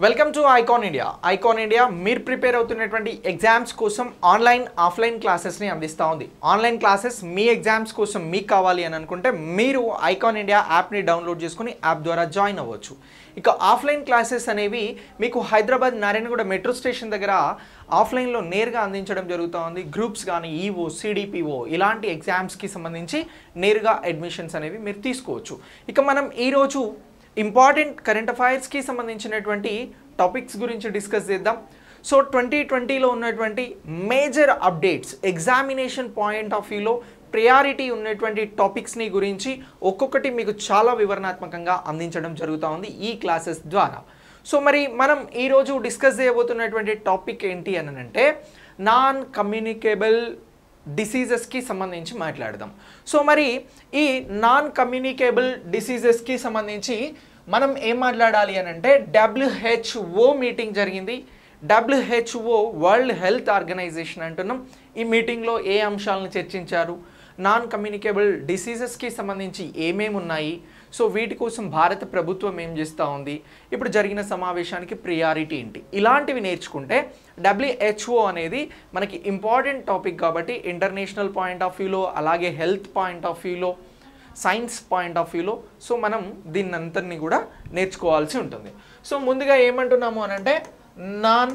Welcome to icon India. Icon India మీరు prepare అవుతున్నటువంటి exams కోసం ఆన్లైన్ ఆఫ్లైన్ క్లాసెస్ని అందిస్తూ ఉంది. ఆన్లైన్ క్లాసెస్ మీ ఎగ్జామ్స్ కోసం మీకు కావాలి అని అనుకుంటే మీరు ఐకాన్ ఇండియా యాప్ని డౌన్లోడ్ చేసుకుని యాప్ ద్వారా జాయిన్ అవ్వచ్చు. ఇక ఆఫ్లైన్ క్లాసెస్ అనేవి మీకు హైదరాబాద్ నారాయణగూడ మెట్రో స్టేషన్ దగ్గర ఆఫ్లైన్లో నేరుగా అందించడం జరుగుతూ ఉంది. గ్రూప్స్ కానీ ఈవో సిడిపిఓ ఇలాంటి ఎగ్జామ్స్కి సంబంధించి నేరుగా అడ్మిషన్స్ అనేవి మీరు తీసుకోవచ్చు. ఇక మనం ఈరోజు ఇంపార్టెంట్ కరెంట్ అఫైర్స్కి సంబంధించినటువంటి టాపిక్స్ గురించి డిస్కస్ చేద్దాం. సో 2020లో ఉన్నటువంటి major updates, examination point of వ్యూలో ప్రయారిటీ ఉన్నటువంటి టాపిక్స్ని గురించి ఒక్కొక్కటి మీకు చాలా వివరణాత్మకంగా అందించడం జరుగుతూ ఉంది ఈ క్లాసెస్ ద్వారా. సో మరి మనం ఈరోజు డిస్కస్ చేయబోతున్నటువంటి టాపిక్ ఏంటి అని అంటే నాన్ కమ్యూనికేబుల్ డిసీజెస్కి సంబంధించి మాట్లాడదాం. సో మరి ఈ నాన్ కమ్యూనికేబుల్ డిసీజెస్కి సంబంధించి మనం ఏం మాట్లాడాలి అని అంటే WHO మీటింగ్ జరిగింది. WHO వరల్డ్ హెల్త్ ఆర్గనైజేషన్ అంటున్నాం. ఈ మీటింగ్లో ఏ అంశాలను చర్చించారు, నాన్ కమ్యూనికేబుల్ డిసీజెస్కి సంబంధించి ఏమేమి ఉన్నాయి, సో వీటి కోసం భారత ప్రభుత్వం ఏం చేస్తూ ఉంది, ఇప్పుడు జరిగిన సమావేశానికి ప్రియారిటీ ఏంటి, ఇలాంటివి నేర్చుకుంటే WHO అనేది మనకి ఇంపార్టెంట్ టాపిక్ కాబట్టి ఇంటర్నేషనల్ పాయింట్ ఆఫ్ వ్యూలో అలాగే హెల్త్ పాయింట్ ఆఫ్ వ్యూలో సైన్స్ పాయింట్ ఆఫ్ వ్యూలో సో మనం దీన్నంతరినీ కూడా నేర్చుకోవాల్సి ఉంటుంది. సో ముందుగా ఏమంటున్నాము అని అంటే నాన్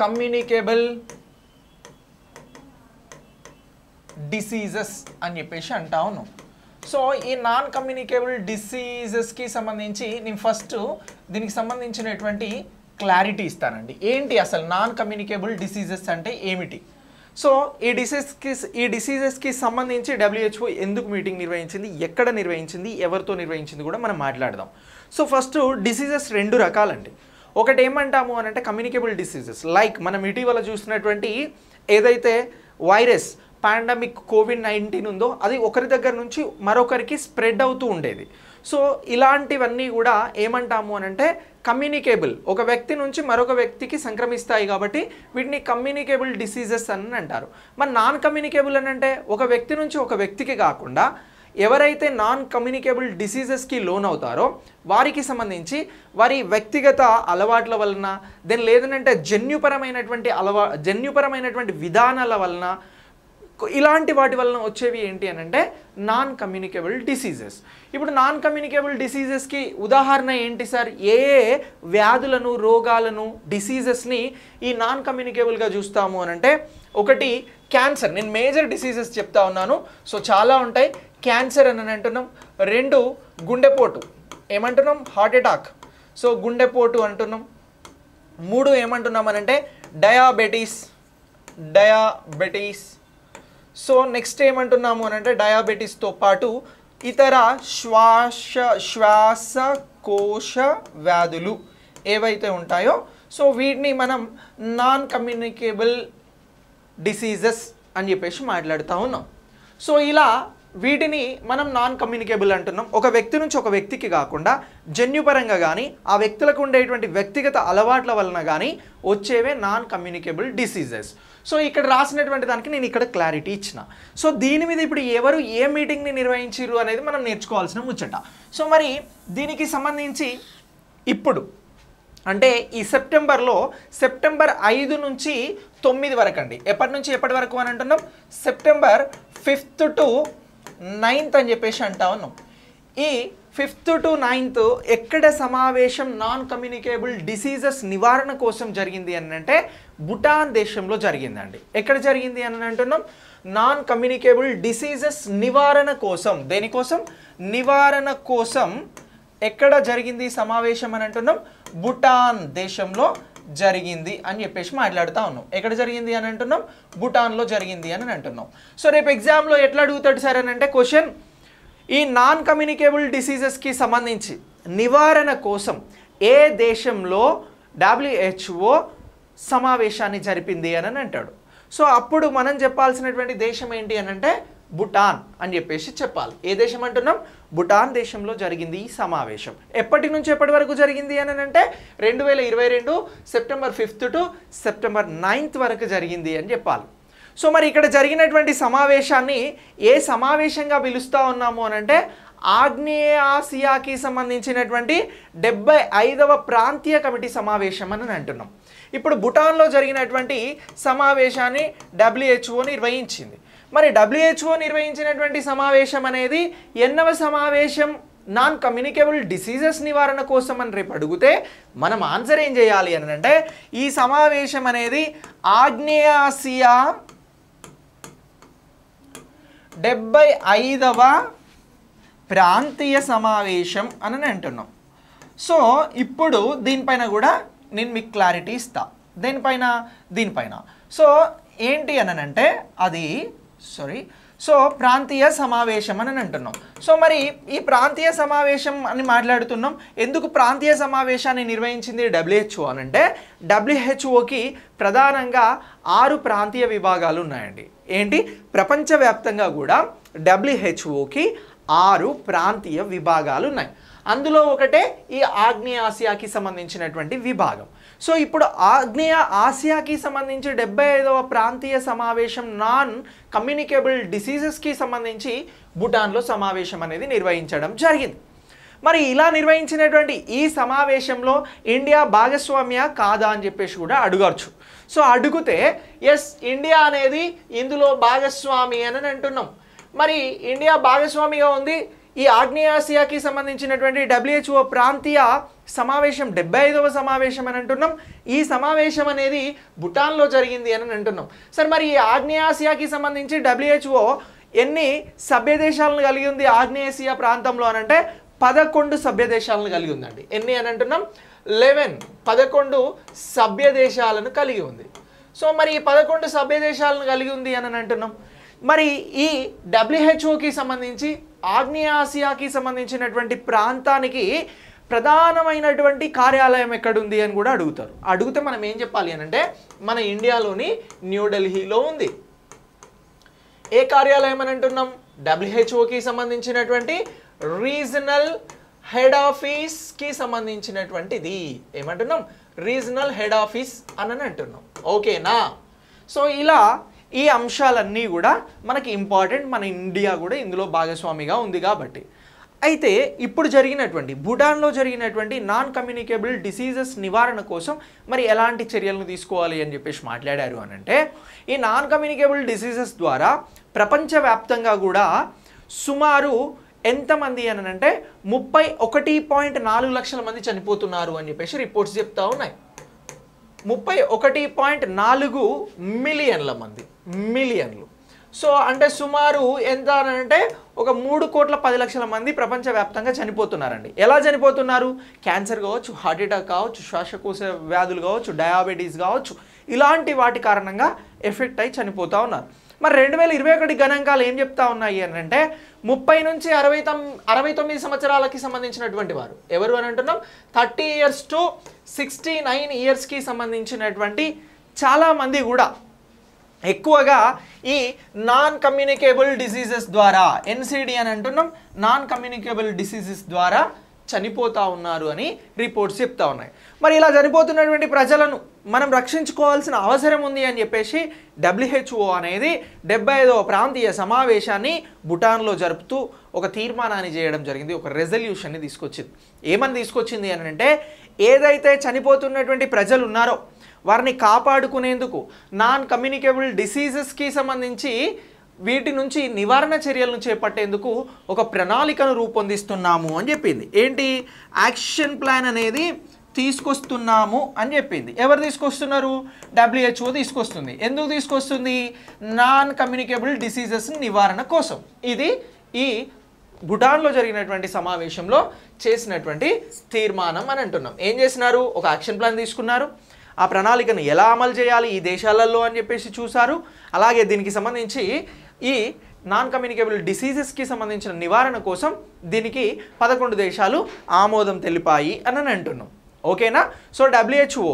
కమ్యూనికేబుల్ డిసీజెస్ అని చెప్పేసి అంటా ఉన్నాం. సో ఈ నాన్ కమ్యూనికేబుల్ డిసీజెస్కి సంబంధించి నేను ఫస్ట్ దీనికి సంబంధించినటువంటి క్లారిటీ ఇస్తానండి. ఏంటి అసలు నాన్ కమ్యూనికేబుల్ డిసీజెస్ అంటే ఏమిటి? సో ఈ డిసీజెస్కి సంబంధించి WHO ఎందుకు మీటింగ్ నిర్వహించింది, ఎక్కడ నిర్వహించింది, ఎవరితో నిర్వహించింది కూడా మనం మాట్లాడదాం. సో ఫస్ట్ డిసీజెస్ రెండు రకాలండి. ఒకటి ఏమంటాము అని అంటే కమ్యూనికేబుల్ డిసీజెస్, లైక్ మనం ఇటీవల చూసినటువంటి ఏదైతే వైరస్ పాండమిక్ COVID-19 ఉందో అది ఒకరి దగ్గర నుంచి మరొకరికి స్ప్రెడ్ అవుతూ ఉండేది. సో ఇలాంటివన్నీ కూడా ఏమంటాము అని అంటే కమ్యూనికేబుల్, ఒక వ్యక్తి నుంచి మరొక వ్యక్తికి సంక్రమిస్తాయి కాబట్టి వీటిని కమ్యూనికేబుల్ డిసీజెస్ అని అంటారు. మరి నాన్ కమ్యూనికేబుల్ అని అంటే ఒక వ్యక్తి నుంచి ఒక వ్యక్తికి కాకుండా ఎవరైతే నాన్ కమ్యూనికేబుల్ డిసీజెస్కి లోన్ అవుతారో వారికి సంబంధించి వారి వ్యక్తిగత అలవాట్ల వలన దెన్ లేదనంటే జన్యుపరమైనటువంటి విధానాల వలన ఇలాంటి వాటి వలన వచ్చేవి ఏంటి అని అంటే నాన్ కమ్యూనికేబుల్ డిసీజెస్. ఇప్పుడు నాన్ కమ్యూనికేబుల్ డిసీజెస్కి ఉదాహరణ ఏంటి సార్? ఏ వ్యాధులను, రోగాలను, డిసీజెస్ని ఈ నాన్ కమ్యూనికేబుల్గా చూస్తాము అని అంటే ఒకటి క్యాన్సర్. నేను మేజర్ డిసీజెస్ చెప్తా ఉన్నాను, సో చాలా ఉంటాయి. క్యాన్సర్ అని అంటున్నాం. రెండు గుండెపోటు, ఏమంటున్నాం? హార్ట్ అటాక్, సో గుండెపోటు అంటున్నాం. మూడు ఏమంటున్నాం అని అంటే డయాబెటీస్. సో నెక్స్ట్ ఏమంటున్నాము అని అంటే డయాబెటీస్తో పాటు ఇతర శ్వాసకోశ వ్యాధులు ఏవైతే ఉంటాయో సో వీటిని మనం నాన్ కమ్యూనికేబుల్ డిసీజెస్ అని చెప్పేసి మాట్లాడుతూ ఉన్నాం. సో ఇలా వీటిని మనం నాన్ కమ్యూనికేబుల్ అంటున్నాం. ఒక వ్యక్తి నుంచి ఒక వ్యక్తికి కాకుండా జన్యుపరంగా కానీ ఆ వ్యక్తులకు ఉండేటువంటి వ్యక్తిగత అలవాట్ల వలన కానీ వచ్చేవే నాన్ కమ్యూనికేబుల్ డిసీజెస్. సో ఇక్కడ రాసినటువంటి దానికి నేను ఇక్కడ క్లారిటీ ఇచ్చిన. సో దీని మీద ఇప్పుడు ఎవరు ఏ మీటింగ్ని నిర్వహించారు అనేది మనం నేర్చుకోవాల్సిన ముచ్చట. సో మరి దీనికి సంబంధించి ఇప్పుడు అంటే ఈ సెప్టెంబర్ 5 నుంచి 9 వరకు అండి. ఎప్పటి నుంచి ఎప్పటి వరకు అని అంటున్నాం? సెప్టెంబర్ 5th to 9th అని చెప్పేసి అంటా ఉన్నాం. ఈ 5th to 9th ఎక్కడ సమావేశం నాన్ కమ్యూనికేబుల్ డిసీజెస్ నివారణ కోసం జరిగింది అని అంటే భూటాన్ దేశంలో జరిగిందండి. ఎక్కడ జరిగింది అని అంటున్నాం? నాన్ కమ్యూనికేబుల్ డిసీజెస్ నివారణ కోసం. దేనికోసం? నివారణ కోసం ఎక్కడ జరిగింది సమావేశం అని అంటున్నాం? భూటాన్ దేశంలో జరిగింది అని చెప్పేసి మాట్లాడుతూ ఉన్నాం. ఎక్కడ జరిగింది అని అంటున్నాం? భూటాన్లో జరిగింది అని అంటున్నాం. సో రేపు ఎగ్జామ్లో ఎట్లా అడుగుతాడు సార్ అని అంటే క్వశ్చన్, ఈ నాన్ కమ్యూనికేబుల్ డిసీజెస్కి సంబంధించి నివారణ కోసం ఏ దేశంలో WHO సమావేశాన్ని జరిపింది అని అంటాడు. సో అప్పుడు మనం చెప్పాల్సినటువంటి దేశం ఏంటి అని అంటే భూటాన్ అని చెప్పేసి చెప్పాలి. ఏ దేశం అంటున్నాం? భూటాన్ దేశంలో జరిగింది ఈ సమావేశం. ఎప్పటి నుంచి ఎప్పటి వరకు జరిగింది అని అంటే 2022 September 5th to September 9th వరకు జరిగింది అని చెప్పాలి. సో మరి ఇక్కడ జరిగినటువంటి సమావేశాన్ని ఏ సమావేశంగా పిలుస్తూ ఉన్నాము అని అంటే ఆగ్నేయ ఆసియాకి సంబంధించినటువంటి 75వ ప్రాంతీయ కమిటీ సమావేశం అని అంటున్నాం. ఇప్పుడు భూటాన్లో జరిగినటువంటి సమావేశాన్ని WHO నిర్వహించింది. మరి WHO నిర్వహించినటువంటి సమావేశం అనేది ఎన్నవ సమావేశం? నాన్ కమ్యూనికేబుల్ డిసీజెస్ నివారణ కోసం అని రేపు అడిగితే మనం ఆన్సర్ ఏం చేయాలి అని అంటే ఈ సమావేశం అనేది ఆగ్నేయ ఆసియా 75వ ప్రాంతీయ సమావేశం అని అంటున్నాం. సో ఇప్పుడు దీనిపైన కూడా నేను మీకు క్లారిటీ ఇస్తా. దీనిపైన సో ఏంటి అని అంటే అది ప్రాంతీయ సమావేశం అని అంటున్నాం. సో మరి ఈ ప్రాంతీయ సమావేశం అని మాట్లాడుతున్నాం. ఎందుకు ప్రాంతీయ సమావేశాన్ని నిర్వహించింది WHO అని అంటే WHOకి ప్రధానంగా 6 ప్రాంతీయ విభాగాలు ఉన్నాయండి. ఏంటి? ప్రపంచవ్యాప్తంగా కూడా WHOకి 6 ప్రాంతీయ విభాగాలు ఉన్నాయి. అందులో ఒకటే ఈ ఆగ్నేయ ఆసియాకి సంబంధించినటువంటి విభాగం. సో ఇప్పుడు ఆగ్నేయ ఆసియాకి సంబంధించి 75వ ప్రాంతీయ సమావేశం నాన్ కమ్యూనికేబుల్ డిసీజెస్కి సంబంధించి భూటాన్లో సమావేశం అనేది నిర్వహించడం జరిగింది. మరి ఇలా నిర్వహించినటువంటి ఈ సమావేశంలో ఇండియా భాగస్వామ్య కాదా అని చెప్పేసి కూడా అడగచ్చు. సో అడిగితే ఎస్, ఇండియా అనేది ఇందులో భాగస్వామి అని అంటున్నాం. మరి ఇండియా భాగస్వామిగా ఉంది. ఈ ఆగ్నేయ ఆసియాకి సంబంధించినటువంటి WHO ప్రాంతీయ సమావేశం 75వ సమావేశం అని అంటున్నాం. ఈ సమావేశం అనేది భూటాన్లో జరిగింది అని అంటున్నాం. సరే, మరి ఈ ఆగ్నేయ ఆసియాకి సంబంధించి WHO ఎన్ని సభ్య దేశాలను కలిగి ఉంది ఆగ్నేయ ఆసియా ప్రాంతంలో అని అంటే 11 సభ్య దేశాలను కలిగి ఉందండి. ఎన్ని అని అంటున్నాం? 11 సభ్య దేశాలను కలిగి ఉంది. సో మరి ఈ 11 సభ్య దేశాలను కలిగి ఉంది అని అంటున్నాం. మరి ఈ WHOకి సంబంధించి ఆగ్నేయ ఆసియాకి సంబంధించినటువంటి ప్రాంతానికి ప్రధానమైనటువంటి కార్యాలయం ఎక్కడుంది అని కూడా అడుగుతారు. అడిగితే మనం ఏం చెప్పాలి అని అంటే మన ఇండియాలోని న్యూఢిల్లీలో ఉంది. ఏ కార్యాలయం అని అంటున్నాం? WHO సంబంధించినటువంటి రీజనల్ హెడ్ ఆఫీస్కి సంబంధించినటువంటిది ఏమంటున్నాం? రీజనల్ హెడ్ ఆఫీస్ అని అంటున్నాం. ఓకేనా? సో ఇలా ఈ అంశాలన్నీ కూడా మనకి ఇంపార్టెంట్. మన ఇండియా కూడా ఇందులో భాగస్వామిగా ఉంది కాబట్టి. అయితే ఇప్పుడు జరిగినటువంటి భూటాన్లో జరిగినటువంటి నాన్ కమ్యూనికేబుల్ డిసీజెస్ నివారణ కోసం మరి ఎలాంటి చర్యలను తీసుకోవాలి అని చెప్పేసి మాట్లాడారు అని అంటే ఈ నాన్ కమ్యూనికేబుల్ డిసీజెస్ ద్వారా ప్రపంచవ్యాప్తంగా కూడా సుమారు ఎంతమంది అని అంటే 31.4 లక్షల మంది చనిపోతున్నారు అని చెప్పేసి రిపోర్ట్స్ చెప్తా ఉన్నాయి. 31.4 మిలియన్ల మంది, మిలియన్లు. సో అంటే సుమారు ఎంత అంటే ఒక 3,10,00,000 మంది ప్రపంచవ్యాప్తంగా చనిపోతున్నారండి. ఎలా చనిపోతున్నారు? క్యాన్సర్ కావచ్చు, హార్ట్ అటాక్ కావచ్చు, శ్వాసకోశ వ్యాధులు కావచ్చు, డయాబెటీస్ కావచ్చు, ఇలాంటి వాటి కారణంగా ఎఫెక్ట్ అయి చనిపోతూ ఉన్నారు. మరి 2021 గణాంకాలు ఏం చెప్తా ఉన్నాయి అని అంటే 30 నుంచి 69 సంవత్సరాలకి సంబంధించినటువంటి వారు ఎవరు అని అంటున్నాం? 30 years to 69 yearsకి సంబంధించినటువంటి చాలామంది కూడా ఎక్కువగా ఈ నాన్ కమ్యూనికేబుల్ డిసీజెస్ ద్వారా NCD అని అంటున్నాం, నాన్ కమ్యూనికేబుల్ డిసీజెస్ ద్వారా చనిపోతూ ఉన్నారు అని రిపోర్ట్స్ చెప్తా ఉన్నాయి. మరి ఇలా చనిపోతున్నటువంటి ప్రజలను మనం రక్షించుకోవాల్సిన అవసరం ఉంది అని చెప్పేసి WHO అనేది 75వ ప్రాంతీయ సమావేశాన్ని భూటాన్లో జరుపుతూ ఒక తీర్మానాన్ని చేయడం జరిగింది, ఒక రెజల్యూషన్ని తీసుకొచ్చింది. ఏమని తీసుకొచ్చింది అని అంటే ఏదైతే చనిపోతున్నటువంటి ప్రజలు ఉన్నారో వారిని కాపాడుకునేందుకు నాన్ కమ్యూనికేబుల్ డిసీజెస్కి సంబంధించి వీటి నుంచి నివారణ చర్యలను చేపట్టేందుకు ఒక ప్రణాళికను రూపొందిస్తున్నాము అని చెప్పింది. ఏంటి? యాక్షన్ ప్లాన్ అనేది తీసుకొస్తున్నాము అని చెప్పింది. ఎవరు తీసుకొస్తున్నారు? WHO తీసుకొస్తుంది. ఎందుకు తీసుకొస్తుంది? నాన్ కమ్యూనికేబుల్ డిసీజెస్ నివారణ కోసం. ఇది ఈ భూటాన్లో జరిగినటువంటి సమావేశంలో చేసినటువంటి తీర్మానం అని అంటున్నాం. ఏం చేసినారు? ఒక యాక్షన్ ప్లాన్ తీసుకున్నారు. ఆ ప్రణాళికను ఎలా అమలు చేయాలి ఈ దేశాలలో అని చెప్పేసి చూశారు. అలాగే దీనికి సంబంధించి ఈ నాన్ కమ్యూనికేబుల్ డిసీజెస్కి సంబంధించిన నివారణ కోసం దీనికి 11 దేశాలు ఆమోదం తెలిపాయి అని అంటున్నాం. ఓకేనా? సో WHO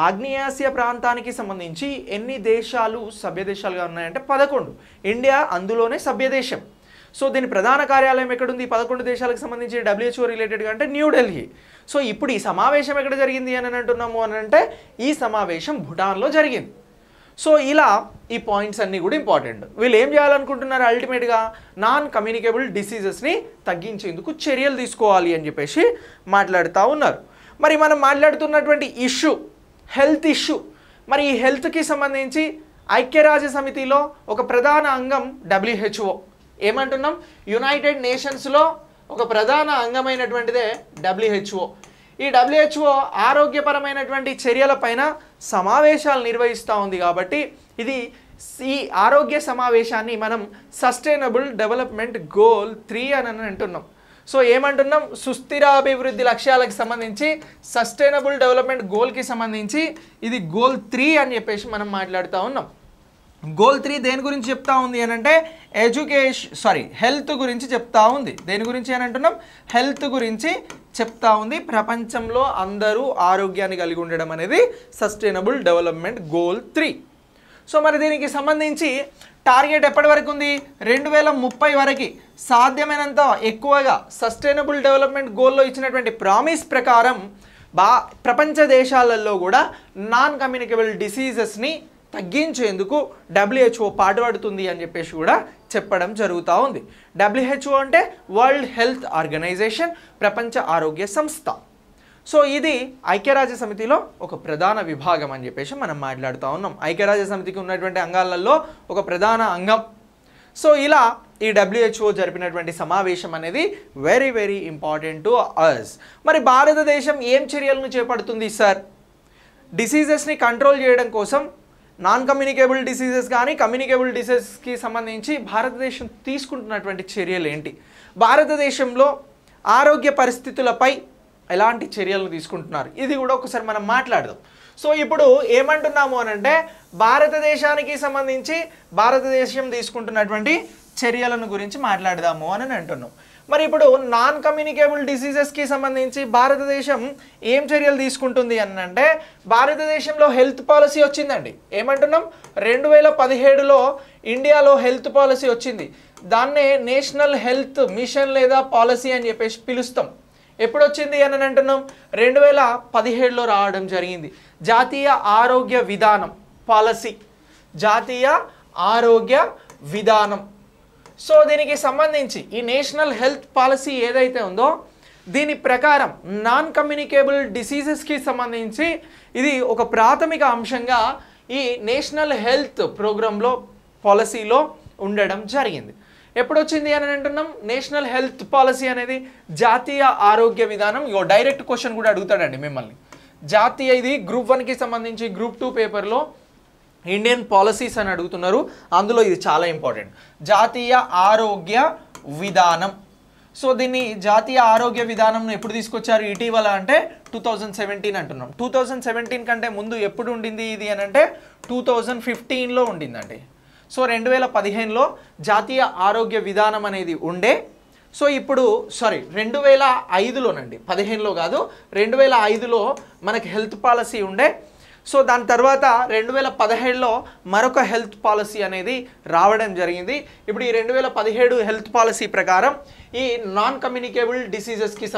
ఆగ్నేయాసియా ప్రాంతానికి సంబంధించి ఎన్ని దేశాలు సభ్య దేశాలుగా ఉన్నాయంటే 11. ఇండియా అందులోనే సభ్య దేశం. సో దీని ప్రధాన కార్యాలయం ఎక్కడుంది? 11 దేశాలకు సంబంధించి WHO రిలేటెడ్గా అంటే న్యూఢిల్లీ. సో ఇప్పుడు ఈ సమావేశం ఎక్కడ జరిగింది అని అంటున్నాము అని అంటే ఈ సమావేశం భూటాన్లో జరిగింది. సో ఇలా ఈ పాయింట్స్ అన్నీ కూడా ఇంపార్టెంట్. వీళ్ళు ఏం చేయాలనుకుంటున్నారు, అల్టిమేట్గా నాన్ కమ్యూనికేబుల్ డిసీజెస్ని తగ్గించేందుకు చర్యలు తీసుకోవాలి అని చెప్పేసి మాట్లాడుతూ ఉన్నారు. మరి మనం మాట్లాడుతున్నటువంటి ఇష్యూ హెల్త్ ఇష్యూ. మరి ఈ హెల్త్కి సంబంధించి ఐక్యరాజ్య సమితిలో ఒక ప్రధాన అంగం WHO. ఏమంటున్నాం, యునైటెడ్ నేషన్స్లో ఒక ప్రధాన అంగమైనటువంటిదే WHO. ఈ WHO ఆరోగ్యపరమైనటువంటి చర్యలపైన సమావేశాలు నిర్వహిస్తూ ఉంది కాబట్టి ఈ ఆరోగ్య సమావేశాన్ని మనం సస్టైనబుల్ డెవలప్మెంట్ గోల్ 3 అని అంటున్నాం. సో ఏమంటున్నాం, సుస్థిర అభివృద్ధి లక్ష్యాలకు సంబంధించి సస్టైనబుల్ డెవలప్మెంట్ గోల్కి సంబంధించి ఇది గోల్ 3 అని చెప్పేసి మనం మాట్లాడుతూ ఉన్నాం. గోల్ 3 దేని గురించి చెప్తా ఉంది అని అంటే హెల్త్ గురించి చెప్తా ఉంది. దేని గురించి అని అంటున్నాం, హెల్త్ గురించి చెప్తా ఉంది. ప్రపంచంలో అందరూ ఆరోగ్యాన్ని కలిగి ఉండడం అనేది సస్టైనబుల్ డెవలప్మెంట్ గోల్ 3. సో మరి దీనికి సంబంధించి టార్గెట్ ఎప్పటి వరకు ఉంది, 2030 వరకు సాధ్యమైనంత ఎక్కువగా సస్టైనబుల్ డెవలప్మెంట్ గోల్లో ఇచ్చినటువంటి ప్రామిస్ ప్రకారం ప్రపంచ దేశాలలో కూడా నాన్ కమ్యూనికేబుల్ డిసీజెస్ని తగ్గించేందుకు WHO పాటుపడుతుంది అని చెప్పేసి కూడా చెప్పడం జరుగుతూ ఉంది. WHO అంటే వరల్డ్ హెల్త్ ఆర్గనైజేషన్, ప్రపంచ ఆరోగ్య సంస్థ. సో ఇది ఐక్యరాజ్య సమితిలో ఒక ప్రధాన విభాగం అని చెప్పేసి మనం మాట్లాడుతూ ఉన్నాం. ఐక్యరాజ్య సమితికి ఉన్నటువంటి అంగాలలో ఒక ప్రధాన అంగం. సో ఇలా ఈ WHO జరిపినటువంటి సమావేశం అనేది very very important to us. మరి భారతదేశం ఏం చర్యలను చేపడుతుంది సార్ డిసీజెస్ని కంట్రోల్ చేయడం కోసం? నాన్ కమ్యూనికేబుల్ డిసీజెస్ కానీ కమ్యూనికేబుల్ డిసీజెస్కి సంబంధించి భారతదేశం తీసుకుంటున్నటువంటి చర్యలు ఏంటి, భారతదేశంలో ఆరోగ్య పరిస్థితులపై ఎలాంటి చర్యలను తీసుకుంటున్నారు, ఇది కూడా ఒకసారి మనం మాట్లాడదాం. సో ఇప్పుడు ఏమంటున్నాము అని అంటే భారతదేశానికి సంబంధించి భారతదేశం తీసుకుంటున్నటువంటి చర్యలను గురించి మాట్లాడదాము అని అంటున్నాం. మరి ఇప్పుడు నాన్ కమ్యూనికేబుల్ డిసీజెస్కి సంబంధించి భారతదేశం ఏం చర్యలు తీసుకుంటుంది అని అంటే భారతదేశంలో హెల్త్ పాలసీ వచ్చిందండి. ఏమంటున్నాం, 2017లో ఇండియాలో హెల్త్ పాలసీ వచ్చింది. దాన్నే నేషనల్ హెల్త్ మిషన్ లేదా పాలసీ అని చెప్పేసి పిలుస్తాం. ఎప్పుడు వచ్చింది అని అంటున్నాం, 2017లో రావడం జరిగింది. జాతీయ ఆరోగ్య విధానం పాలసీ, జాతీయ ఆరోగ్య విధానం. సో దీనికి సంబంధించి ఈ నేషనల్ హెల్త్ పాలసీ ఏదైతే ఉందో దీని ప్రకారం నాన్ కమ్యూనికేబుల్ డిసీజెస్కి సంబంధించి ఇది ఒక ప్రాథమిక అంశంగా ఈ నేషనల్ హెల్త్ ప్రోగ్రాంలో పాలసీలో ఉండడం జరిగింది. ఎప్పుడు వచ్చింది అని అంటున్నాం, నేషనల్ హెల్త్ పాలసీ అనేది జాతీయ ఆరోగ్య విధానం. డైరెక్ట్ క్వశ్చన్ కూడా అడుగుతాడండి మిమ్మల్ని. జాతీయ, ఇది గ్రూప్ 1కి సంబంధించి గ్రూప్ 2 పేపర్లో ఇండియన్ పాలసీస్ అని అడుగుతున్నారు, అందులో ఇది చాలా ఇంపార్టెంట్. జాతీయ ఆరోగ్య విధానం. సో దీన్ని జాతీయ ఆరోగ్య విధానంను ఎప్పుడు తీసుకొచ్చారు ఇటీవల అంటే 2017 అంటున్నాం. 2017 కంటే ముందు ఎప్పుడు ఉండింది ఇది అని అంటే 2015లో ఉండిందండి. సో 2015లో జాతీయ ఆరోగ్య విధానం అనేది ఉండే. సో ఇప్పుడు 2005లోనండి, 15లో కాదు, 2005లో మనకి హెల్త్ పాలసీ ఉండే. సో దాని తర్వాత 2017లో మరొక హెల్త్ పాలసీ అనేది రావడం జరిగింది. ఇప్పుడు ఈ 2017 హెల్త్ పాలసీ ప్రకారం ఈ నాన్ కమ్యూనికేబుల్ డిసీజెస్కి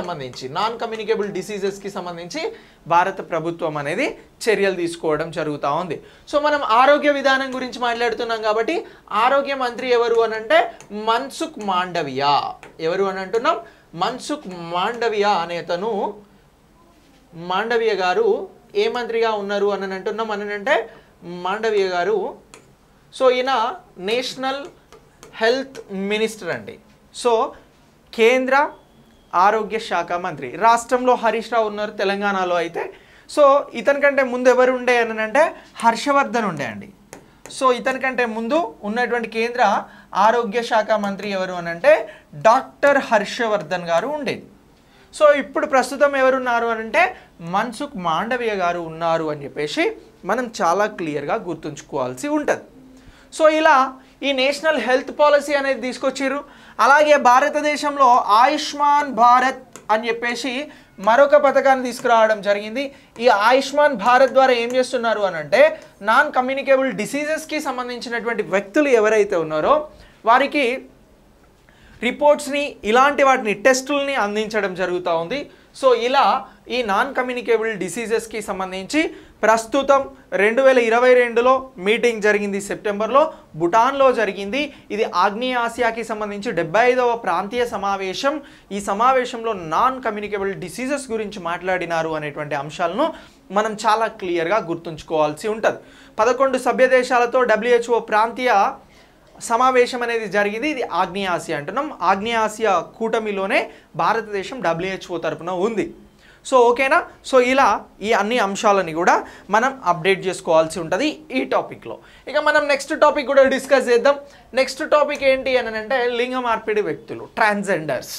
సంబంధించి భారత ప్రభుత్వం అనేది చర్యలు తీసుకోవడం జరుగుతూ ఉంది. సో మనం ఆరోగ్య విధానం గురించి మాట్లాడుతున్నాం కాబట్టి ఆరోగ్య మంత్రి ఎవరు అని అంటే మన్సుఖ్ మాండవియా. ఎవరు అని అంటున్నాం, మన్సుఖ్ మాండవియా అనేతను, మాండవియా గారు ఏ మంత్రిగా ఉన్నారు అని అంటున్నాం అని అంటే మాండవియా గారు. సో ఈయన నేషనల్ హెల్త్ మినిస్టర్ అండి. సో కేంద్ర ఆరోగ్య శాఖ మంత్రి. రాష్ట్రంలో హరీష్ రావు ఉన్నారు, తెలంగాణలో అయితే. సో ఇతనికంటే ముందు ఎవరు ఉండే అని అంటే హర్షవర్ధన్ ఉండే అండి. సో ఇతనికంటే ముందు ఉన్నటువంటి కేంద్ర ఆరోగ్య శాఖ మంత్రి ఎవరు అని అంటే డాక్టర్ హర్షవర్ధన్ గారు ఉండేది. సో ఇప్పుడు ప్రస్తుతం ఎవరున్నారు అని అంటే మన్సుఖ్ మాండవియా గారు ఉన్నారు అని చెప్పేసి మనం చాలా క్లియర్గా గుర్తుంచుకోవాల్సి ఉంటుంది. సో ఇలా ఈ నేషనల్ హెల్త్ పాలసీ అనేది తీసుకొచ్చారు. అలాగే భారతదేశంలో ఆయుష్మాన్ భారత్ అని చెప్పేసి మరొక పథకాన్ని తీసుకురావడం జరిగింది. ఈ ఆయుష్మాన్ భారత్ ద్వారా ఏం చేస్తున్నారు అని అంటే నాన్ కమ్యూనికేబుల్ డిసీజెస్కి సంబంధించినటువంటి వ్యక్తులు ఎవరైతే ఉన్నారో వారికి రిపోర్ట్స్ని ఇలాంటి వాటిని టెస్టుల్ని అందించడం జరుగుతూ ఉంది. సో ఇలా ఈ నాన్ కమ్యూనికేబుల్ డిసీజెస్కి సంబంధించి ప్రస్తుతం 2022లో మీటింగ్ జరిగింది, సెప్టెంబర్లో భూటాన్లో జరిగింది. ఇది ఆగ్నేయ ఆసియాకి సంబంధించి 75వ ప్రాంతీయ సమావేశం. ఈ సమావేశంలో నాన్ కమ్యూనికేబుల్ డిసీజెస్ గురించి మాట్లాడినారు అనేటువంటి అంశాలను మనం చాలా క్లియర్గా గుర్తుంచుకోవాల్సి ఉంటుంది. 11 సభ్య దేశాలతో WHO ప్రాంతీయ సమావేశం అనేది జరిగింది. ఇది ఆగ్నేయ ఆసియా అంటున్నాం. ఆగ్నేయ ఆసియా కూటమిలోనే భారతదేశం WHO తరపున ఉంది. సో ఓకేనా. సో ఇలా ఈ అన్ని అంశాలని కూడా మనం అప్డేట్ చేసుకోవాల్సి ఉంటుంది ఈ టాపిక్లో. ఇక మనం నెక్స్ట్ టాపిక్ కూడా డిస్కస్ చేద్దాం. నెక్స్ట్ టాపిక్ ఏంటి అని అంటే లింగ మార్పిడి వ్యక్తులు, ట్రాన్స్జెండర్స్.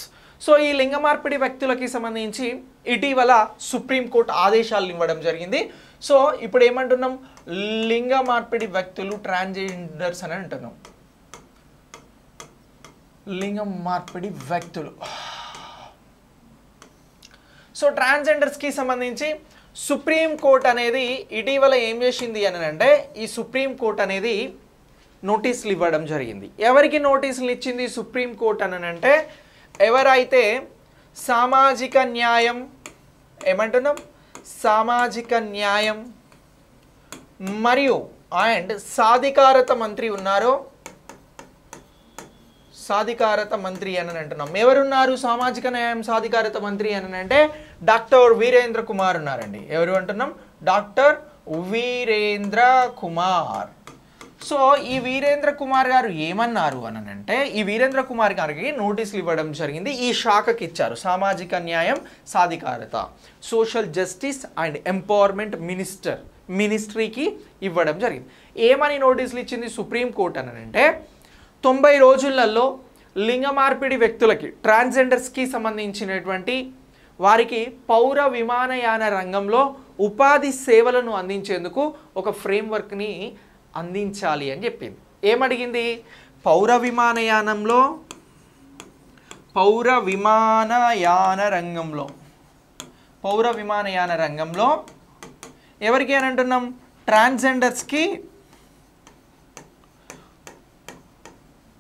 సో ఈ లింగ మార్పిడి వ్యక్తులకి సంబంధించి ఇటీవల సుప్రీంకోర్టు ఆదేశాలు ఇవ్వడం జరిగింది. సో ఇప్పుడు ఏమంటున్నాం, లింగ మార్పిడి వ్యక్తులు, ట్రాన్స్జెండర్స్ అని అంటున్నాం. లింగ మార్పిడి వ్యక్తులు. సో ట్రాన్స్జెండర్స్కి సంబంధించి సుప్రీంకోర్టు అనేది ఇటీవల ఏం చేసింది అని అంటే ఈ సుప్రీంకోర్టు అనేది నోటీసులు ఇవ్వడం జరిగింది. ఎవరికి నోటీసులు ఇచ్చింది సుప్రీంకోర్టు అని అంటే ఎవరైతే సామాజిక న్యాయం ఏమంటున్నాం, సామాజిక న్యాయం మరియు సాధికారత మంత్రి ఉన్నారో, సాధికారత మంత్రి అని అంటున్నాం. ఎవరున్నారు సామాజిక న్యాయం సాధికారత మంత్రి అని అంటే డాక్టర్ వీరేంద్ర కుమార్ ఉన్నారండి. ఎవరు అంటున్నాం, డాక్టర్ వీరేంద్ర కుమార్. సో ఈ వీరేంద్ర కుమార్ గారు ఏమన్నారు అని అంటే ఈ వీరేంద్ర కుమార్ గారికి నోటీసులు ఇవ్వడం జరిగింది. ఈ శాఖకి ఇచ్చారు, సామాజిక న్యాయం సాధికారత, సోషల్ జస్టిస్ అండ్ ఎంపవర్మెంట్ మినిస్ట్రీకి ఇవ్వడం జరిగింది. ఏమని నోటీసులు ఇచ్చింది సుప్రీంకోర్టు అని అంటే 90 రోజులలో లింగ మార్పిడి వ్యక్తులకి, ట్రాన్స్జెండర్స్కి సంబంధించినటువంటి వారికి పౌర విమానయాన రంగంలో ఉపాధి సేవలను అందించేందుకు ఒక ఫ్రేమ్వర్క్ని అందించాలి అని చెప్పింది. ఏమడిగింది, పౌర విమానయాన రంగంలో ఎవరికి అని అంటున్నాం, ట్రాన్స్జెండర్స్కి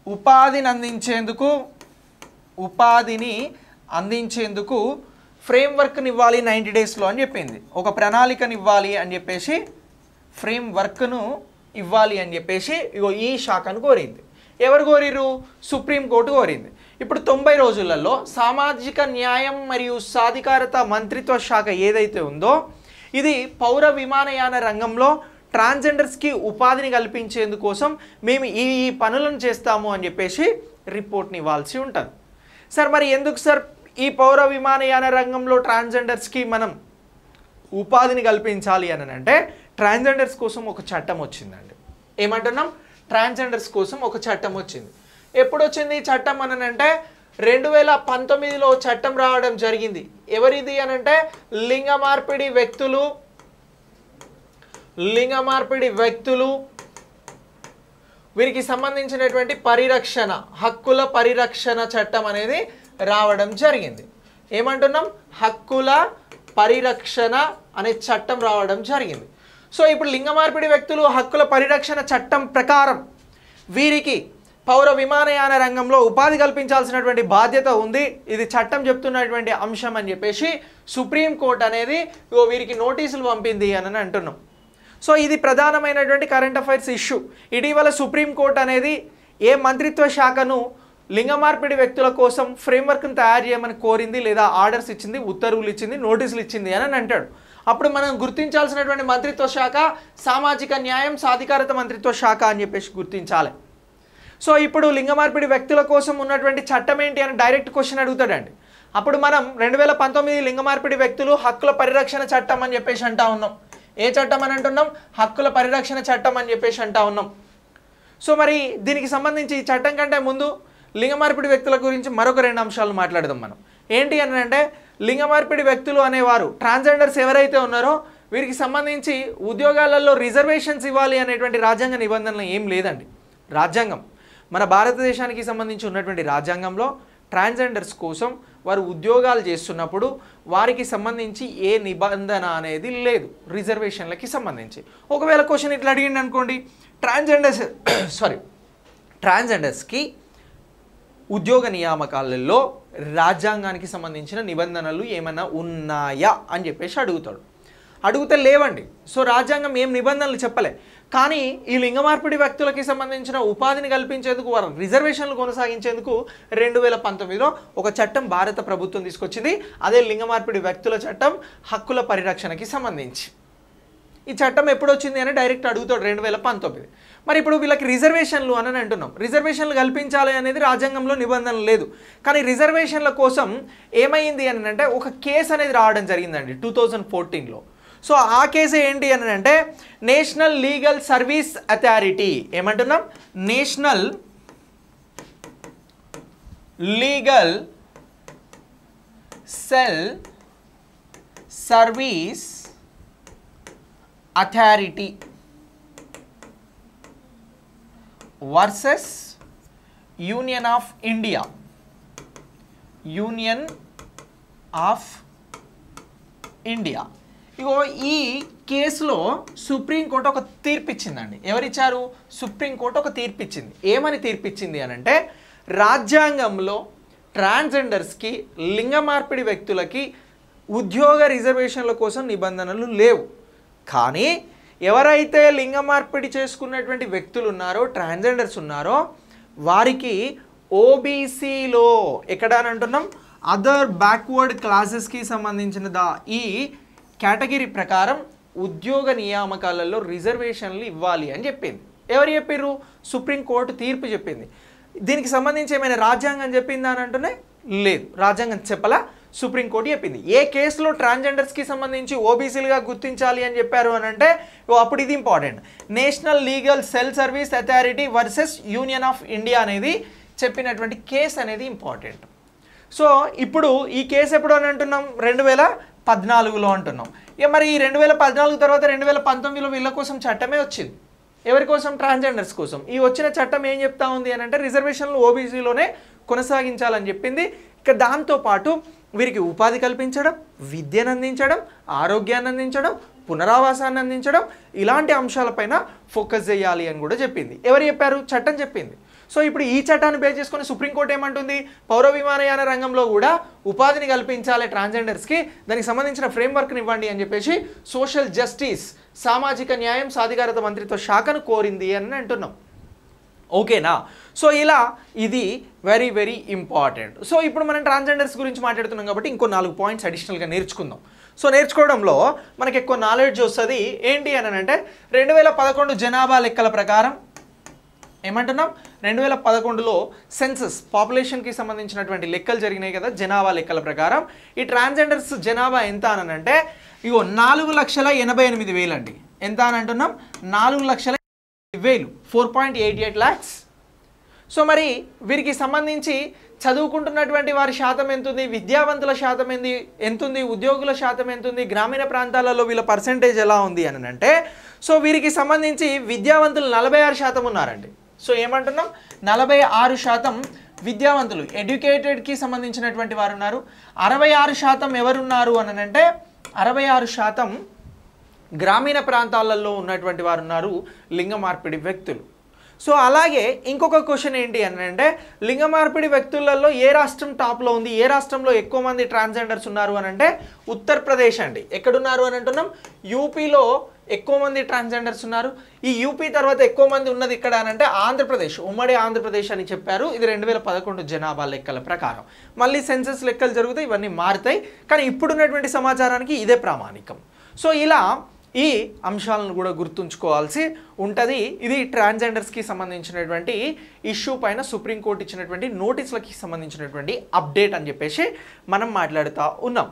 ఉపాధిని అందించేందుకు ఫ్రేమ్వర్క్ని ఇవ్వాలి 90 డేస్లో అని చెప్పింది. ఒక ప్రణాళికని ఇవ్వాలి అని చెప్పేసి, ఫ్రేమ్వర్క్ను ఇవ్వాలి అని చెప్పేసి ఈ శాఖను కోరింది. ఎవరు కోరిరు, సుప్రీంకోర్టు కోరింది. ఇప్పుడు 90 రోజులలో సామాజిక న్యాయం మరియు సాధికారత మంత్రిత్వ శాఖ ఏదైతే ఉందో ఇది పౌర విమానయాన రంగంలో ట్రాన్స్జెండర్స్కి ఉపాధిని కల్పించేందుకోసం మేము ఈ పనులను చేస్తాము అని చెప్పేసి రిపోర్ట్ని ఇవ్వాల్సి ఉంటుంది. సార్ మరి ఎందుకు సార్ ఈ పౌర విమానయాన రంగంలో ట్రాన్స్జెండర్స్కి మనం ఉపాధిని కల్పించాలి అని అంటే ట్రాన్స్జెండర్స్ కోసం ఒక చట్టం వచ్చిందండి. ఏమంటున్నాం, ట్రాన్స్జెండర్స్ కోసం ఒక చట్టం వచ్చింది. ఎప్పుడు వచ్చింది ఈ చట్టం అని అంటే 2019లో చట్టం రావడం జరిగింది. ఎవరిది అని అంటే లింగ మార్పిడి వ్యక్తులు వీరికి సంబంధించినటువంటి హక్కుల పరిరక్షణ చట్టం అనేది రావడం జరిగింది. ఏమంటున్నాం, హక్కుల పరిరక్షణ అనే చట్టం రావడం జరిగింది. సో ఇప్పుడు లింగ మార్పిడి వ్యక్తులు హక్కుల పరిరక్షణ చట్టం ప్రకారం వీరికి పౌర విమానయాన రంగంలో ఉపాధి కల్పించాల్సినటువంటి బాధ్యత ఉంది. ఇది చట్టం చెప్తున్నటువంటి అంశం అని చెప్పేసి సుప్రీంకోర్టు అనేది వీరికి నోటీసులు పంపింది అని అంటున్నాం. సో ఇది ప్రధానమైనటువంటి కరెంట్ అఫైర్స్ ఇష్యూ. ఇటీవల సుప్రీంకోర్టు అనేది ఏ మంత్రిత్వ శాఖను లింగ మార్పిడి వ్యక్తుల కోసం ఫ్రేమ్వర్క్ను తయారు చేయమని కోరింది, లేదా ఆర్డర్స్ ఇచ్చింది, ఉత్తర్వులు ఇచ్చింది, నోటీసులు ఇచ్చింది అని అంటాడు. అప్పుడు మనం గుర్తించాల్సినటువంటి మంత్రిత్వ శాఖ సామాజిక న్యాయం సాధికారత మంత్రిత్వ శాఖ అని చెప్పేసి గుర్తించాలి. సో ఇప్పుడు లింగ మార్పిడి వ్యక్తుల కోసం ఉన్నటువంటి చట్టం ఏంటి అని డైరెక్ట్ క్వశ్చన్ అడుగుతాడండి. అప్పుడు మనం 2019 లింగ మార్పిడి వ్యక్తులు హక్కుల పరిరక్షణ చట్టం అని చెప్పేసి అంటా ఉన్నాం. ఏ చట్టం అని అంటున్నాం, హక్కుల పరిరక్షణ చట్టం అని చెప్పేసి అంటా ఉన్నాం. సో మరి దీనికి సంబంధించి ఈ చట్టం కంటే ముందు లింగ మార్పిడి వ్యక్తుల గురించి మరొక 2 అంశాలు మాట్లాడదాం మనం. ఏంటి అని అంటే లింగ మార్పిడి వ్యక్తులు అనేవారు ట్రాన్స్జెండర్స్ ఎవరైతే ఉన్నారో వీరికి సంబంధించి ఉద్యోగాలలో రిజర్వేషన్స్ ఇవ్వాలి అనేటువంటి రాజ్యాంగ నిబంధనలు ఏం లేదండి. రాజ్యాంగం మన భారతదేశానికి సంబంధించి ఉన్నటువంటి రాజ్యాంగంలో ట్రాన్స్జెండర్స్ కోసం వారు ఉద్యోగాలు చేస్తున్నప్పుడు వారికి సంబంధించి ఏ నిబంధన అనేది లేదు రిజర్వేషన్లకి సంబంధించి. ఒకవేళ క్వశ్చన్ ఇట్లా అడిగింది అనుకోండి, ట్రాన్స్జెండర్స్కి ఉద్యోగ నియామకాలలో రాజ్యాంగానికి సంబంధించిన నిబంధనలు ఏమైనా ఉన్నాయా అని చెప్పేసి అడుగుతాడు. అడిగితే లేవండి. సో రాజ్యాంగం ఏం నిబంధనలు చెప్పలే. కానీ ఈ లింగ మార్పిడి వ్యక్తులకి సంబంధించిన ఉపాధిని కల్పించేందుకు, వారు రిజర్వేషన్లు కొనసాగించేందుకు 2019లో ఒక చట్టం భారత ప్రభుత్వం తీసుకొచ్చింది. అదే లింగ మార్పిడి వ్యక్తుల చట్టం, హక్కుల పరిరక్షణకి సంబంధించి. ఈ చట్టం ఎప్పుడు వచ్చింది అని డైరెక్ట్ అడుగుతాడు, 2019. మరి ఇప్పుడు వీళ్ళకి రిజర్వేషన్లు అని అంటున్నాం. రిజర్వేషన్లు కల్పించాలి అనేది రాజ్యాంగంలో నిబంధన లేదు. కానీ రిజర్వేషన్ల కోసం ఏమైంది అని అంటే ఒక కేసు అనేది రావడం జరిగిందండి 2014లో. సో ఆ కేసు ఏంటి అని అంటే నేషనల్ లీగల్ సర్వీస్ అథారిటీ, ఏమంటున్నాం, national legal cell service authority versus union of India, union of India. ఇగో ఈ కేసులో సుప్రీంకోర్టు ఒక తీర్పు ఇచ్చిందండి. ఎవరిచ్చారు? సుప్రీంకోర్టు ఒక తీర్పు ఇచ్చింది. ఏమని తీర్పిచ్చింది అని అంటే రాజ్యాంగంలో ట్రాన్స్జెండర్స్కి, లింగ మార్పిడి వ్యక్తులకి ఉద్యోగ రిజర్వేషన్ల కోసం నిబంధనలు లేవు. కానీ ఎవరైతే లింగ మార్పిడి చేసుకున్నటువంటి వ్యక్తులు ఉన్నారో, ట్రాన్స్జెండర్స్ ఉన్నారో, వారికి ఓబీసీలో ఎక్కడ అని అంటున్నాం, అదర్ బ్యాక్వర్డ్ క్లాసెస్కి సంబంధించిన ఈ కేటగిరీ ప్రకారం ఉద్యోగ నియామకాలలో రిజర్వేషన్లు ఇవ్వాలి అని చెప్పింది. ఎవరు చెప్పారు? సుప్రీంకోర్టు తీర్పు చెప్పింది. దీనికి సంబంధించి ఏమైనా రాజ్యాంగం చెప్పిందా అని అంటూనే లేదు, రాజ్యాంగం చెప్పలా, సుప్రీంకోర్టు చెప్పింది. ఏ కేసులో ట్రాన్స్జెండర్స్కి సంబంధించి ఓబీసీలుగా గుర్తించాలి అని చెప్పారు అని అంటే అప్పుడు ఇది important, national legal cell service authority versus union of India అనేది చెప్పినటువంటి కేసు అనేది ఇంపార్టెంట్. సో ఇప్పుడు ఈ కేసు ఎప్పుడు అని అంటున్నాం, 2014లో అంటున్నాం. ఇక మరి ఈ 2014 తర్వాత 2019లో వీళ్ళ కోసం చట్టమే వచ్చింది. ఎవరి కోసం? ట్రాన్స్జెండర్స్ కోసం. ఈ వచ్చిన చట్టం ఏం చెప్తా ఉంది అని అంటే రిజర్వేషన్లు ఓబీసీలోనే కొనసాగించాలని చెప్పింది. ఇక దాంతోపాటు వీరికి ఉపాధి కల్పించడం, విద్యను అందించడం, ఆరోగ్యాన్ని అందించడం, పునరావాసాన్ని అందించడం, ఇలాంటి అంశాలపైన ఫోకస్ చేయాలి అని కూడా చెప్పింది. ఎవరు చెప్పారు? చట్టం చెప్పింది. సో ఇప్పుడు ఈ చట్టాన్ని బేస్ చేసుకొని సుప్రీంకోర్టు ఏమంటుంది, పౌర విమానయాన రంగంలో కూడా ఉపాధిని కల్పించాలి ట్రాన్స్జెండర్స్కి, దానికి సంబంధించిన ఫ్రేమ్వర్క్ని ఇవ్వండి అని చెప్పేసి సోషల్ జస్టిస్, సామాజిక న్యాయం సాధికారత మంత్రిత్వ శాఖను కోరింది అని అంటున్నాం. ఓకేనా? సో ఇలా ఇది వెరీ వెరీ ఇంపార్టెంట్. సో ఇప్పుడు మనం ట్రాన్స్జెండర్స్ గురించి మాట్లాడుతున్నాం కాబట్టి ఇంకో 4 పాయింట్స్ అడిషనల్గా నేర్చుకుందాం. సో నేర్చుకోవడంలో మనకి ఎక్కువ నాలెడ్జ్ వస్తుంది. ఏంటి అని అంటే 2011 జనాభా లెక్కల ప్రకారం ఏమంటున్నాం, 2011లో సెన్సస్ పాపులేషన్కి సంబంధించినటువంటి లెక్కలు జరిగినాయి కదా, జనాభా లెక్కల ప్రకారం ఈ ట్రాన్స్జెండర్స్ జనాభా ఎంత అని అంటే ఇగో 4,88,000 అండి. ఎంత అని అంటున్నాం? 4,88,000, 4.88 lakhs. సో మరి వీరికి సంబంధించి చదువుకుంటున్నటువంటి వారి శాతం ఎంతుంది, విద్యావంతుల శాతం ఎంతుంది, ఉద్యోగుల శాతం ఎంతుంది, గ్రామీణ ప్రాంతాలలో వీళ్ళ పర్సెంటేజ్ ఎలా ఉంది అని అంటే సో వీరికి సంబంధించి విద్యావంతులు 46% ఉన్నారండి. సో ఏమంటున్నాం, 46% విద్యావంతులు, ఎడ్యుకేటెడ్కి సంబంధించినటువంటి వారు ఉన్నారు. 66% ఎవరున్నారు అని అంటే 66% గ్రామీణ ప్రాంతాలలో ఉన్నటువంటి వారు ఉన్నారు, లింగ మార్పిడి వ్యక్తులు. సో అలాగే ఇంకొక క్వశ్చన్ ఏంటి అని అంటే లింగ మార్పిడి వ్యక్తులలో ఏ రాష్ట్రం టాప్లో ఉంది, ఏ రాష్ట్రంలో ఎక్కువ మంది ట్రాన్స్జెండర్స్ ఉన్నారు అని అంటే ఉత్తరప్రదేశ్ అండి. ఎక్కడున్నారు అని అంటున్నాం, యూపీలో ఎక్కువ మంది ట్రాన్స్జెండర్స్ ఉన్నారు. ఈ యూపీ తర్వాత ఎక్కువ మంది ఉన్నది ఇక్కడ అని అంటే ఆంధ్రప్రదేశ్, ఉమ్మడి ఆంధ్రప్రదేశ్ అని చెప్పారు. ఇది 2011 జనాభా లెక్కల ప్రకారం. మళ్ళీ సెన్సస్ లెక్కలు జరుగుతాయి, ఇవన్నీ మారుతాయి, కానీ ఇప్పుడున్నటువంటి సమాచారానికి ఇదే ప్రామాణికం. సో ఇలా ఈ అంశాలను కూడా గుర్తుంచుకోవాల్సి ఉంటుంది. ఇది ట్రాన్స్జెండర్స్కి సంబంధించినటువంటి ఇష్యూ పైన సుప్రీంకోర్టు ఇచ్చినటువంటి నోటీసులకి సంబంధించినటువంటి అప్డేట్ అని చెప్పేసి మనం మాట్లాడుతూ ఉన్నాం.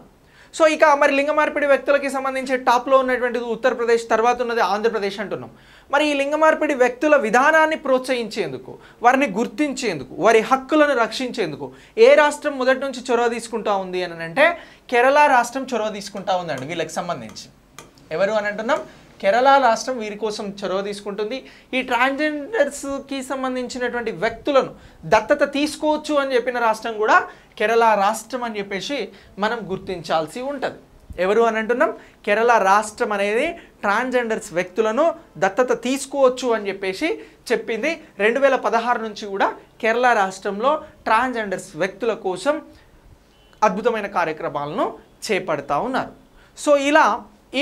సో ఇక మరి లింగ మార్పిడి వ్యక్తులకి సంబంధించి టాప్లో ఉన్నటువంటిది ఉత్తరప్రదేశ్, తర్వాత ఉన్నది ఆంధ్రప్రదేశ్ అంటున్నాం. మరి ఈ లింగ మార్పిడి వ్యక్తుల విధానాన్ని ప్రోత్సహించేందుకు, వారిని గుర్తించేందుకు, వారి హక్కులను రక్షించేందుకు ఏ రాష్ట్రం మొదటి నుంచి చొరవ తీసుకుంటా ఉంది అని అంటే కేరళ రాష్ట్రం చొరవ తీసుకుంటా ఉందండి వీళ్ళకి సంబంధించి. ఎవరు అని అంటున్నాం, కేరళ రాష్ట్రం వీరి కోసం చొరవ తీసుకుంటుంది. ఈ ట్రాన్స్జెండర్స్కి సంబంధించినటువంటి వ్యక్తులను దత్తత తీసుకోవచ్చు అని చెప్పిన రాష్ట్రం కూడా కేరళ రాష్ట్రం అని చెప్పేసి మనం గుర్తించాల్సి ఉంటుంది. ఎవరు అని అంటున్నాం, కేరళ రాష్ట్రం అనేది ట్రాన్స్జెండర్స్ వ్యక్తులను దత్తత తీసుకోవచ్చు అని చెప్పేసి చెప్పింది. 2016 నుంచి కూడా కేరళ రాష్ట్రంలో ట్రాన్స్జెండర్స్ వ్యక్తుల కోసం అద్భుతమైన కార్యక్రమాలను చేపడతా ఉన్నారు. సో ఇలా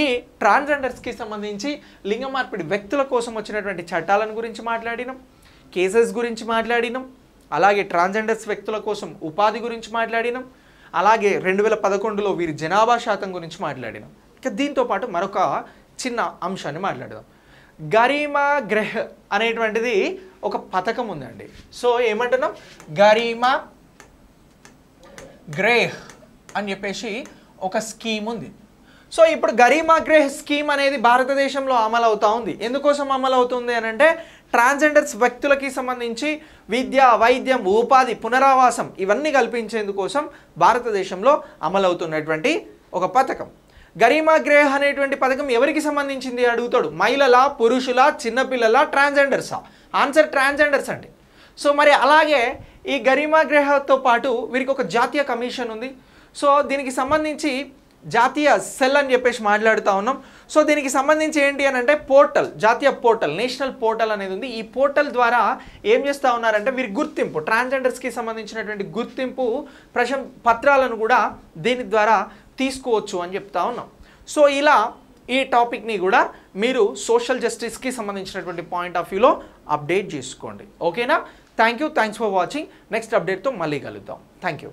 ఈ ట్రాన్స్జెండర్స్కి సంబంధించి లింగ మార్పిడి వ్యక్తుల కోసం వచ్చినటువంటి చట్టాలను గురించి మాట్లాడినాం, కేసెస్ గురించి మాట్లాడినాం, అలాగే ట్రాన్స్జెండర్స్ వ్యక్తుల కోసం ఉపాధి గురించి మాట్లాడినాం, అలాగే 2011లో వీరి జనాభా శాతం గురించి మాట్లాడినాం. ఇక దీంతో పాటు మరొక చిన్న అంశాన్ని మాట్లాడదాం. గరీమా గ్రహ్ అనేటువంటిది ఒక పథకం ఉందండి. సో ఏమంటున్నాం, గరీమా గ్రేహ్ అని చెప్పేసి ఒక స్కీమ్ ఉంది. సో ఇప్పుడు గరీమా గ్రేహ్ స్కీమ్ అనేది భారతదేశంలో అమలు అవుతూ ఉంది. ఎందుకోసం అమలు అవుతుంది అని అంటే ట్రాన్స్జెండర్స్ వ్యక్తులకి సంబంధించి విద్య, వైద్యం, ఉపాధి, పునరావాసం ఇవన్నీ కల్పించేందుకోసం భారతదేశంలో అమలవుతున్నటువంటి ఒక పథకం. గరీమా గ్రేహ్ అనేటువంటి పథకం ఎవరికి సంబంధించింది అడుగుతాడు. మహిళల, పురుషుల, చిన్నపిల్లల, ట్రాన్స్జెండర్సా? ఆన్సర్ ట్రాన్స్జెండర్స్ అండి. సో మరి అలాగే ఈ గరీమా గ్రేహతో పాటు వీరికి ఒక జాతీయ కమిషన్ ఉంది. సో దీనికి సంబంధించి జాతీయ సెల్ అని చెప్పేసి మాట్లాడుతూ ఉన్నాం. సో దీనికి సంబంధించి ఏంటి అని అంటే పోర్టల్, జాతీయ పోర్టల్, నేషనల్ పోర్టల్ అనేది ఉంది. ఈ పోర్టల్ ద్వారా ఏం చేస్తూ ఉన్నారంటే వీరి గుర్తింపు, ట్రాన్స్జెండర్స్కి సంబంధించినటువంటి గుర్తింపు పత్రాలను కూడా దీని ద్వారా తీసుకోవచ్చు అని చెప్తా ఉన్నాం. సో ఇలా ఈ టాపిక్ని కూడా మీరు సోషల్ జస్టిస్కి సంబంధించినటువంటి పాయింట్ ఆఫ్ వ్యూలో అప్డేట్ చేసుకోండి. ఓకేనా? Thanks for watching. నెక్స్ట్ అప్డేట్తో మళ్ళీ కలుద్దాం. Thank you.